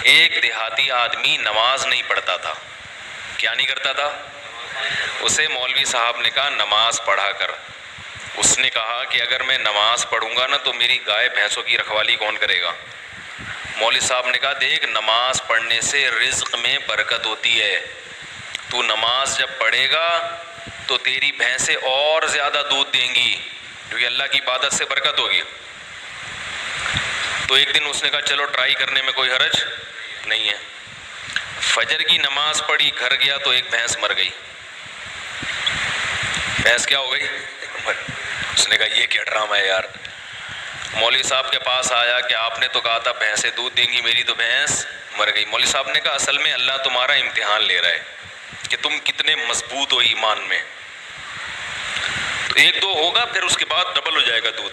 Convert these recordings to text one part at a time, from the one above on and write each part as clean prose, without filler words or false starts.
ایک دیہاتی آدمی نماز نہیں پڑھتا تھا. کیا نہیں کرتا تھا؟ اسے مولوی صاحب نے کہا نماز پڑھا کر. اس نے کہا کہ اگر میں نماز پڑھوں گا نا تو میری گائے بھینسوں کی رکھوالی کون کرے گا؟ مولوی صاحب نے کہا دیکھ نماز پڑھنے سے رزق میں برکت ہوتی ہے. تو نماز جب پڑھے گا تو تیری بھینسیں اور زیادہ دودھ دیں گی کیونکہ اللہ کی عبادت سے برکت ہوگی. تو ایک دن اس نے کہا چلو ٹرائی کرنے میں کوئی حرج نہیں ہے. فجر کی نماز پڑھی, گھر گیا تو ایک بھینس مر گئی. بھینس کیا ہو گئی؟ اس نے کہا یہ کیا ڈرامہ ہے یار. مولوی صاحب کے پاس آیا کہ آپ نے تو کہا تھا بھینسیں دودھ دیں گی, میری تو بھینس مر گئی. مولوی صاحب نے کہا اصل میں اللہ تمہارا امتحان لے رہا ہے کہ تم کتنے مضبوط ہو ایمان میں. تو ایک دو ہوگا پھر اس کے بعد ڈبل ہو جائے گا دودھ.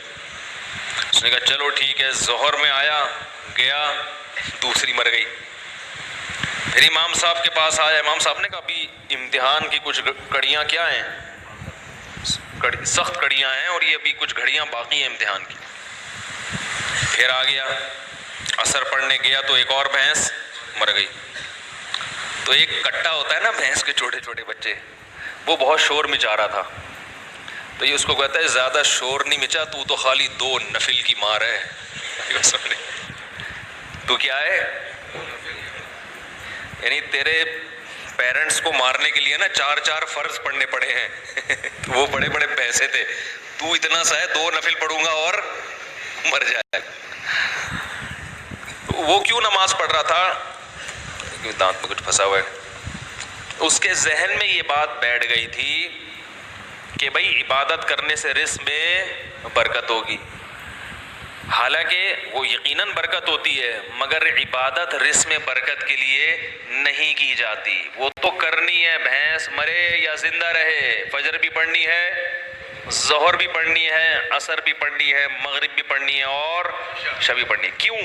اس نے کہا چلو ٹھیک ہے. ظہر میں آیا, گیا, دوسری مر گئی. پھر امام صاحب کے پاس آیا. امام صاحب نے کہا ابھی امتحان کی کچھ کڑیاں کیا ہیں, سخت کڑیاں ہیں اور یہ ابھی کچھ گھڑیاں باقی ہیں امتحان کی. پھر آ گیا, عصر پڑھنے گیا تو ایک اور بھینس مر گئی. تو ایک کٹا ہوتا ہے نا بھینس کے چھوٹے چھوٹے بچے, وہ بہت شور مچا رہا تھا. تو یہ اس کو کہتا ہے زیادہ شور نہیں مچا, تو خالی 2 نفل کی مار ہے. تو کیا ہے, یعنی تیرے پیرنٹس کو مارنے کے لیے نا 4 فرض پڑھنے پڑے ہیں. وہ بڑے بڑے پیسے تھے, تو اتنا سا ہے 2 نفل پڑھوں گا اور مر جائے. وہ کیوں نماز پڑھ رہا تھا؟ دانت میں کچھ پھنسا ہوا ہے. اس کے ذہن میں یہ بات بیٹھ گئی تھی کہ بھائی عبادت کرنے سے رزق میں برکت ہوگی. حالانکہ وہ یقیناً برکت ہوتی ہے, مگر عبادت رزق میں برکت کے لیے نہیں کی جاتی. وہ تو کرنی ہے, بھینس مرے یا زندہ رہے, فجر بھی پڑھنی ہے, ظہر بھی پڑھنی ہے, عصر بھی پڑھنی ہے, مغرب بھی پڑھنی ہے اور عشاء بھی پڑھنی ہے. کیوں؟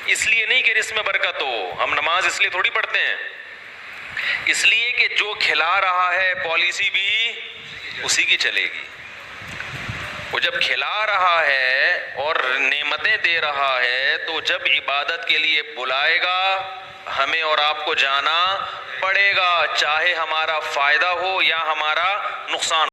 اس لیے نہیں کہ رزق میں برکت ہو. ہم نماز اس لیے تھوڑی پڑھتے ہیں, اس لیے کہ جو کھلا رہا ہے پالیسی بھی اسی کی چلے گی. وہ جب کھلا رہا ہے اور نعمتیں دے رہا ہے تو جب عبادت کے لیے بلائے گا ہمیں اور آپ کو جانا پڑے گا, چاہے ہمارا فائدہ ہو یا ہمارا نقصان.